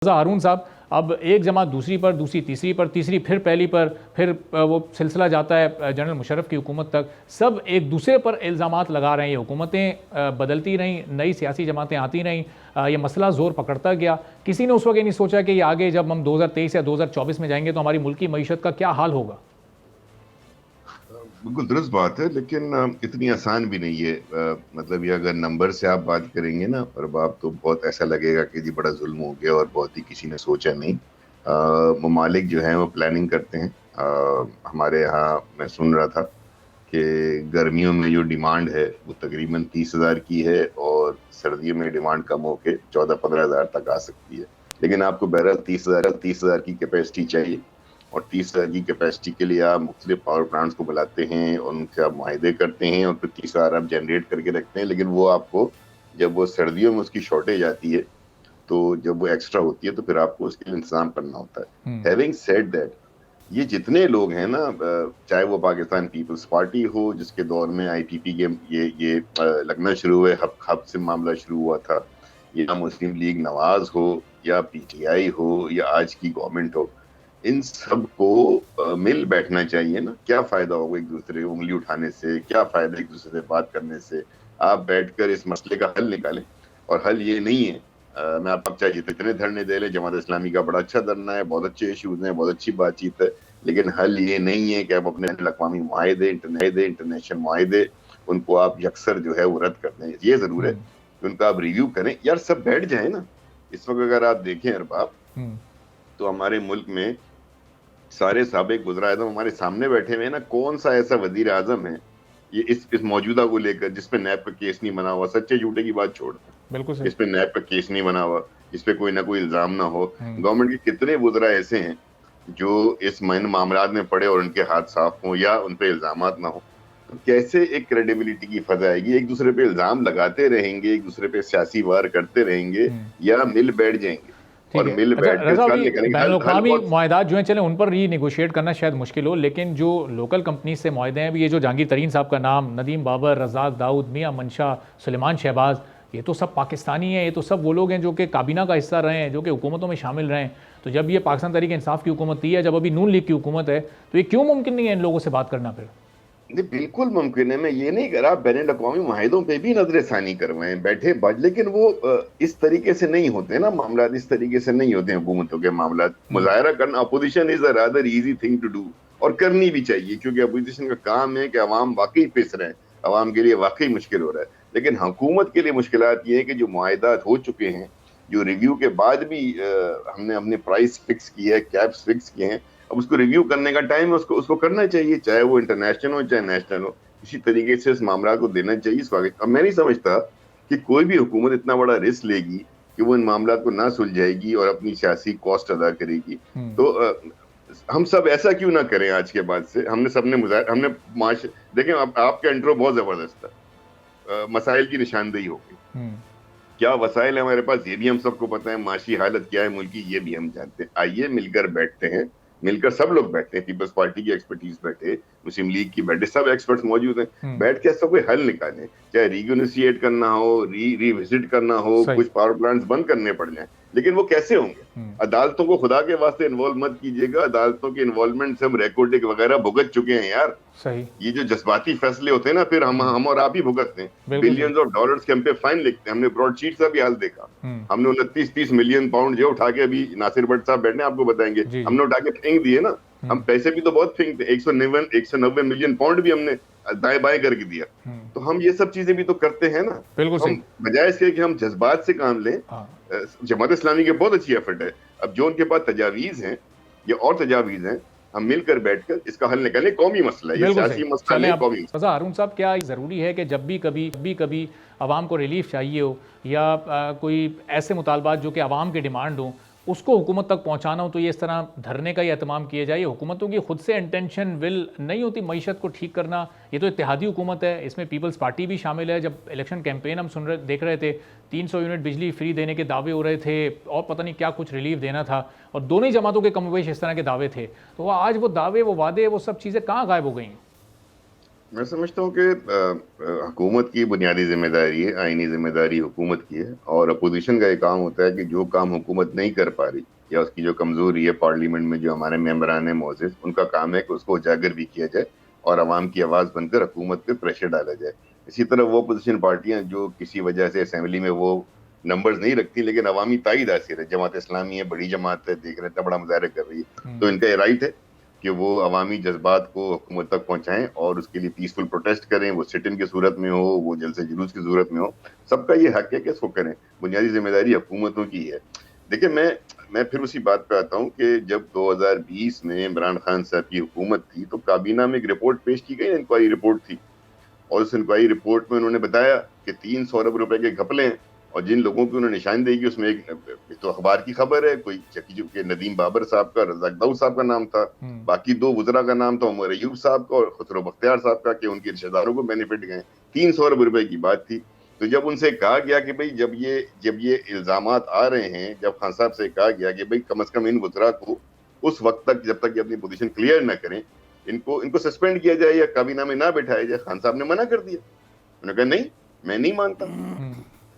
ہارون صاحب، اب ایک جماعت دوسری پر، دوسری تیسری پر، تیسری پھر پہلی پر، پھر وہ سلسلہ جاتا ہے جنرل مشرف کی حکومت تک. سب ایک دوسرے پر الزامات لگا رہے ہیں. یہ حکومتیں بدلتی رہیں، نئی سیاسی جماعتیں آتی رہیں، یہ مسئلہ زور پکڑتا گیا. کسی نے اس وقت یہ نہیں سوچا کہ یہ آگے جب ہم 2023 یا 2024 میں جائیں گے تو ہماری ملکی معیشت کا کیا حال ہوگا. بالکل درست بات ہے، لیکن اتنی آسان بھی نہیں ہے. مطلب یہ اگر نمبر سے آپ بات کریں گے نا اور آپ تو بہت ایسا لگے گا کہ جی بڑا ظلم ہو گیا اور بہت ہی کسی نے سوچا نہیں. ممالک جو ہیں وہ پلاننگ کرتے ہیں. ہمارے یہاں میں سن رہا تھا کہ گرمیوں میں جو ڈیمانڈ ہے وہ تقریباً 30,000 کی ہے اور سردیوں میں ڈیمانڈ کم ہو کے 14-15,000 تک آ سکتی ہے. لیکن آپ کو بہرحال 30,000 کی کیپیسٹی چاہیے، اور 30,000 کی کیپیسٹی کے لیے آپ مختلف پاور پلانٹس کو بلاتے ہیں اور ان سے آپ معاہدے کرتے ہیں اور پھر 30,000 آپ جنریٹ کر کے رکھتے ہیں. لیکن وہ آپ کو جب وہ سردیوں میں اس کی شارٹیج آتی ہے تو جب وہ ایکسٹرا ہوتی ہے تو پھر آپ کو اس کے لیے انتظام کرنا ہوتا ہے. ہیونگ سیڈ دیٹ، یہ جتنے لوگ ہیں نا، چاہے وہ پاکستان پیپلز پارٹی ہو جس کے دور میں آئی پی پی کے یہ لگنا شروع ہوئے، ہب سے معاملہ شروع ہوا تھا، یا مسلم لیگ نواز ہو یا پی ٹی آئی ہو یا آج کی گورنمنٹ ہو، ان سب کو مل بیٹھنا چاہیے نا. کیا فائدہ ہوگا ایک دوسرے انگلی اٹھانے سے؟ کیا فائدہ ایک دوسرے سے بات کرنے سے؟ آپ بیٹھ کر اس مسئلے کا حل نکالیں. اور حل یہ نہیں ہے میں آپ چاہیے جتنے دھرنے دے لیں. جماعت اسلامی کا بڑا اچھا دھرنا ہے، بہت اچھے ایشوز ہیں، بہت اچھی بات چیت ہے، لیکن حل یہ نہیں ہے کہ آپ اپنے اقوامی معاہدے، انٹرنیشنل معاہدے، ان کو آپ یکسر جو ہے وہ رد کر دیں. یہ ضرور ہے کہ ان کا آپ ریویو کریں. یار سب بیٹھ جائیں نا. اس وقت اگر آپ دیکھیں ارباب تو ہمارے ملک میں سارے سابق وزراء اعظم ہمارے سامنے بیٹھے ہوئے ہیں نا. کون سا ایسا وزیر اعظم ہے یہ اس موجودہ کو لے کر جس پہ نیب کا کیس نہیں بنا ہوا؟ سچے جھوٹے کی بات چھوڑ دیں، بالکل جس پہ نیب کا کیس نہیں بنا ہوا، جس پہ کوئی نہ کوئی الزام نہ ہو. گورنمنٹ کے کتنے وزراء ایسے ہیں جو اس معاملات میں پڑے اور ان کے ہاتھ صاف ہوں یا ان پہ الزامات نہ ہوں؟ تو کیسے ایک کریڈیبلٹی کی فضا آئے گی؟ ایک دوسرے پہ الزام لگاتے رہیں گے، ایک دوسرے پہ سیاسی وار کرتے رہیں گے، یا مل بیٹھ جائیں گے اور ٹھیک ہے. مل اچھا بیٹھ کے رضا، اس کا حل ابھی نکالیں گے. بین حل الاقوامی بہت معاہدات جو ہیں چلیں ان پر ری نیگوشیٹ کرنا شاید مشکل ہو، لیکن جو لوکل کمپنیز سے معاہدے ہیں، یہ جو جہانگیر ترین صاحب کا نام، ندیم بابر، رزاق داؤد، میاں منشا، سلیمان شہباز، یہ تو سب پاکستانی ہیں. یہ تو سب وہ لوگ ہیں جو کہ کابینہ کا حصہ رہے ہیں، جو کہ حکومتوں میں شامل رہے ہیں. تو جب یہ پاکستان تحریک انصاف کی حکومت تھی ہے، جب ابھی نون لیگ کی حکومت ہے، تو یہ کیوں ممکن نہیں ہے ان لوگوں سے بات کرنا؟ پھر بالکل ممکن ہے. میں یہ نہیں کہہ رہا بین الاقوامی معاہدوں پہ بھی نظر ثانی کروائیں، بیٹھے لیکن وہ اس طریقے سے نہیں ہوتے نا معاملات. اس طریقے سے نہیں ہوتے حکومتوں کے معاملات. مظاہرہ کرنا، opposition is a rather easy thing to do, اور کرنی بھی چاہیے، کیونکہ اپوزیشن کا کام ہے کہ عوام واقعی پس رہے ہیں، عوام کے لیے واقعی مشکل ہو رہا ہے. لیکن حکومت کے لیے مشکلات یہ ہے کہ جو معاہدات ہو چکے ہیں، جو ریویو کے بعد بھی ہم نے اپنے پرائس فکس کیے ہیں، کیپس فکس کیے ہیں، اب اس کو ریویو کرنے کا ٹائم اس کو کرنا چاہیے، چاہے وہ انٹرنیشنل ہو چاہے نیشنل ہو. اسی طریقے سے اس معاملات کو دینا چاہیے اس وقت. اب میں نہیں سمجھتا کہ کوئی بھی حکومت اتنا بڑا رسک لے گی کہ وہ ان معاملات کو نہ سلجھائے گی اور اپنی سیاسی کاسٹ ادا کرے گی. تو ہم سب ایسا کیوں نہ کریں آج کے بعد سے. سب نے دیکھیں آپ کا انٹرو بہت زبردست تھا، مسائل کی نشاندہی ہو گئی. کیا وسائل ہے ہمارے پاس یہ بھی ہم سب کو پتہ ہے، معاشی حالت کیا ہے ملک کی یہ بھی ہم جانتے ہیں. آئیے مل کر بیٹھتے ہیں، مل کر سب لوگ بیٹھتے ہیں، پیپلز پارٹی کی ایکسپرٹیز بیٹھے، مسلم لیگ کی بیٹھے، سب ایکسپرٹس موجود ہیں، بیٹھ کے سب کوئی حل نکالیں. چاہے ریگونیسیٹ کرنا ہو، ری وزٹ کرنا ہو، کچھ پاور پلانٹس بند کرنے پڑ جائیں، لیکن وہ کیسے ہوں گے؟ عدالتوں کو خدا کے واسطے انوالو مت کیجیے گا. عدالتوں کے انوالومنٹ سے ہم ریکارڈنگ وغیرہ بھگت چکے ہیں یار. یہ جو جذباتی فیصلے ہوتے ہیں نا پھر ہم اور آپ ہی بھگتتے ہیں. بلینز آف ڈالرز کے ہم پہ فائن لکھتے ہیں. ہم نے براڈ شیٹ کا بھی حال دیکھا. ہم نے 29-30 ملین پاؤنڈ جو اٹھا کے ابھی ناصر بٹ صاحب بیٹھے آپ کو بتائیں گے، ہم نے اٹھا کے پھینک دیے نا. ہم پیسے بھی تو بہت پھینکتے، 190 ملین پاؤنڈ بھی ہم نے دائیں بائیں کر کے دیا. تو ہم یہ سب چیزیں بھی تو کرتے ہیں نا. ہم بجائے اس کے کہ ہم جذبات سے کام لیں. جماعت اسلامی کے بہت اچھی ایفرٹ ہے. اب جو ان کے پاس تجاویز ہیں یا اور تجاویز ہیں، ہم مل کر بیٹھ کر اس کا حل نکالیں. قومی مسئلہ ہے یہ، سیاسی مسئلہ نہیں، قومی مسئلہ. ہارون صاحب، کیا ضروری ہے کہ جب بھی کبھی عوام کو ریلیف چاہیے ہو یا کوئی ایسے مطالبات جو کہ عوام کے ڈیمانڈ ہوں اس کو حکومت تک پہنچانا ہو، تو یہ اس طرح دھرنے کا ہی اہتمام کیا جائے؟ حکومتوں کی خود سے انٹینشن ول نہیں ہوتی معیشت کو ٹھیک کرنا. یہ تو اتحادی حکومت ہے، اس میں پیپلز پارٹی بھی شامل ہے. جب الیکشن کیمپین ہم دیکھ رہے تھے، 300 یونٹ بجلی فری دینے کے دعوے ہو رہے تھے اور پتہ نہیں کیا کچھ ریلیف دینا تھا، اور دونوں ہی جماعتوں کے کم و بیش اس طرح کے دعوے تھے. تو وہ آج وہ دعوے، وہ وعدے، وہ سب چیزیں کہاں غائب ہو گئی ہیں؟ میں سمجھتا ہوں کہ حکومت کی بنیادی ذمہ داری ہے، آئینی ذمہ داری حکومت کی ہے، اور اپوزیشن کا یہ کام ہوتا ہے کہ جو کام حکومت نہیں کر پا رہی یا اس کی جو کمزوری ہے پارلیمنٹ میں جو ہمارے ممبران ہیں معزز، ان کا کام ہے کہ اس کو اجاگر بھی کیا جائے اور عوام کی آواز بن کر حکومت پہ پریشر ڈالا جائے۔ اسی طرح وہ اپوزیشن پارٹیاں جو کسی وجہ سے اسمبلی میں وہ نمبرز نہیں رکھتی لیکن عوامی تائید حاصل ہے، جماعت اسلامی ہے، بڑی جماعت ہے، دیکھ رہے ہیں اتنا بڑا مظاہرہ کر رہی ہے، تو ان کا یہ رائٹ ہے کہ وہ عوامی جذبات کو حکومت تک پہنچائیں اور اس کے لیے پیسفل پروٹیسٹ کریں، وہ سٹ ان کی صورت میں ہو، وہ جلسے جلوس کی صورت میں ہو، سب کا یہ حق ہے کہ اس کو کریں۔ بنیادی ذمہ داری حکومتوں کی ہے۔ دیکھیں میں پھر اسی بات پہ آتا ہوں کہ جب 2020 میں عمران خان صاحب کی حکومت تھی تو کابینہ میں ایک رپورٹ پیش کی گئی، انکوائری رپورٹ تھی، اور اس انکوائری رپورٹ میں انہوں نے بتایا کہ 300 ارب روپے کے گھپلے ہیں، اور جن لوگوں کی انہوں نے نشاندہی کی اس میں ایک تو اخبار کی خبر ہے، کوئی چکی کے ندیم بابر صاحب کا، رزاق داؤد صاحب کا نام تھا، باقی 2 وزراء کا نام تھا، عمر ایوب صاحب کا اور خسرو بختیار صاحب کا، کہ ان کے رشتہ داروں کو بینیفٹ گئے۔ 300 ارب روپے کی بات تھی۔ تو جب ان سے کہا گیا کہ بھئی جب یہ الزامات آ رہے ہیں، جب خان صاحب سے کہا گیا کہ بھئی کم از کم ان وزراء کو اس وقت تک جب تک یہ اپنی پوزیشن کلیئر نہ کریں ان کو سسپینڈ کیا جائے یا کابینہ میں نہ بٹھایا جائے، خان صاحب نے منع کر دیا۔ انہوں نے کہا نہیں، میں نہیں مانتا۔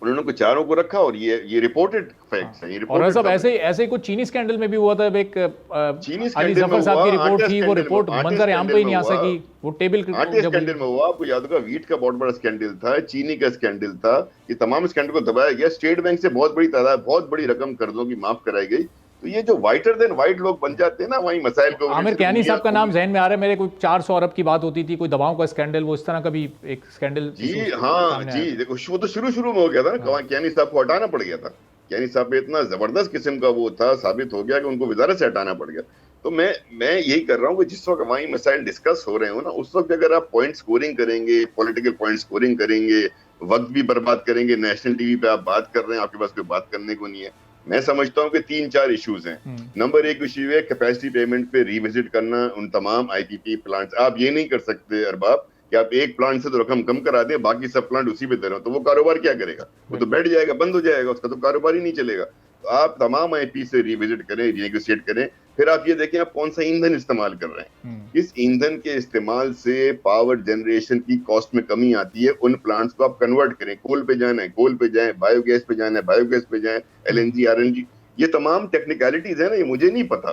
انہوں نے کچھ چاروں کو رکھا، اور یہ ریپورٹڈ فیکٹس ہیں۔ اور صاحب ایسے کچھ چینی اسکینڈل میں بھی ہوا تھا، ایک علی ظفر صاحب کی رپورٹ تھی، وہ رپورٹ منظر عام پہ ہی نہیں آ سکی، وہ ٹیبل آٹے اسکینڈل میں ہوا، آپ کو یاد ہوگا ویٹ کا بہت بڑا اسکینڈل تھا، چینی کا اسکینڈل تھا، یہ تمام اسکینڈل کو دبایا گیا، اسٹیٹ بینک سے بہت بڑی تعداد، بہت بڑی رقم قرضوں کی معاف کرائی گئی۔ تو یہ جو وائٹر دین وائٹ لوگ بن جاتے ہیں نا وہیں مسائل کو، عامر کیانی صاحب کا نام ذہن میں آ رہا ہے میرے، کوئی 400 ارب کی بات ہوتی تھی، کوئی دواؤں کا اسکینڈل، وہ اس طرح کا بھی ایک اسکینڈل۔ جی ہاں جی، دیکھو وہ تو شروع میں ہو گیا تھا نا، کیانی صاحب کو ہٹانا پڑ گیا تھا، کیانی صاحب پہ اتنا زبردست قسم کا وہ تھا، ثابت ہو گیا کہ ان کو وزارت سے ہٹانا پڑ گیا۔ تو میں یہی کر رہا ہوں کہ جس وقت عوامی مسائل ڈسکس ہو رہے ہوں نا، اس وقت اگر آپ پوائنٹ سکورنگ کریں گے، پولیٹیکل پوائنٹ سکورنگ کریں گے، وقت بھی برباد کریں گے، نیشنل ٹی وی پہ آپ بات کر رہے ہیں، آپ کے پاس کوئی بات کرنے کو نہیں ہے۔ میں سمجھتا ہوں کہ 3-4 ایشوز ہیں۔ نمبر 1 ایشو ہے کیپیسٹی پیمنٹ پہ ری وزٹ کرنا ان تمام آئی پی پی پلانٹس۔ آپ یہ نہیں کر سکتے ارباب کہ آپ ایک پلانٹ سے تو رقم کم کرا دیں، باقی سب پلانٹ اسی پہ دے رہے ہو، تو وہ کاروبار کیا کرے گا؟ وہ تو بیٹھ جائے گا، بند ہو جائے گا، اس کا تو کاروبار ہی نہیں چلے گا۔ تو آپ تمام آئی پی سے ری وزٹ کریں، ری نیگوشیٹ کریں۔ پھر آپ یہ دیکھیں آپ کون سا ایندھن استعمال کر رہے ہیں، اس ایندھن کے استعمال سے پاور جنریشن کی کاسٹ میں کمی آتی ہے، ان پلانٹس کو آپ کنورٹ کریں، کول پہ جانا ہے کول پہ جائیں، بایو گیس پہ جانا ہے بایو گیس پہ جائیں، LNG RNG، یہ تمام ٹیکنیکلٹیز ہیں نا، یہ مجھے نہیں پتا،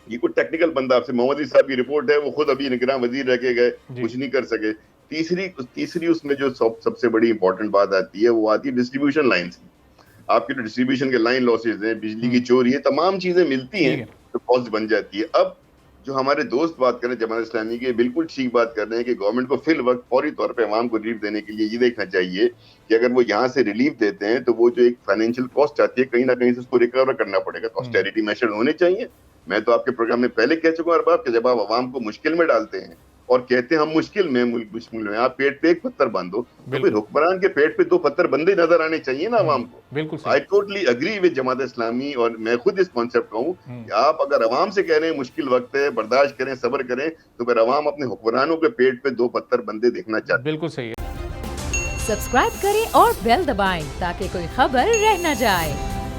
یہ کوئی ٹیکنیکل بندہ آپ سے، محمد علی صاحب کی رپورٹ ہے، وہ خود ابھی نگراں وزیر رہ کے گئے، کچھ نہیں کر سکے۔ تیسری اس میں جو سب سے بڑی امپورٹنٹ بات آتی ہے وہ آتی ہے ڈسٹریبیوشن لائنز کی۔ آپ کے جو ڈسٹریبیوشن کے لائن لاسز ہیں، بجلی کی چوری ہے، تمام چیزیں ملتی ہیں تو کاسٹ بن جاتی ہے۔ اب جو ہمارے دوست بات کر رہے ہیں جماعت اسلامی کے، بالکل ٹھیک بات کر رہے ہیں کہ گورنمنٹ کو فی الوقت فوری طور پہ عوام کو ریلیف دینے کے لیے یہ دیکھنا چاہیے کہ اگر وہ یہاں سے ریلیف دیتے ہیں تو وہ جو ایک فائنینشیل کاسٹ آتی ہے کہیں نہ کہیں سے اس کو ریکور کرنا پڑے گا، آسٹیرٹی میشر ہونے چاہیے۔ میں تو آپ کے پروگرام میں پہلے کہہ چکا ہوں ارباب کہ جب آپ عوام کو مشکل میں ڈالتے ہیں اور کہتے ہیں ہم مشکل میں، ملک مشکل میں، آپ پیٹ پہ ایک پتھر باندھو، تو پھر حکمران کے پیٹ پہ 2 پتھر بندے نظر آنے چاہیے نا عوام کو۔ بالکل I totally agree with Jamaat Islami, اور میں خود اس کانسیپٹ کا ہوں کہ آپ اگر عوام سے کہہ رہے ہیں مشکل وقت ہے، برداشت کریں، صبر کریں، تو پھر عوام اپنے حکمرانوں کے پیٹ پہ 2 پتھر بندے دیکھنا چاہتے ہیں۔ بالکل صحیح ہے۔ سبسکرائب کریں اور بیل دبائیں تاکہ کوئی خبر رہ نہ جائے۔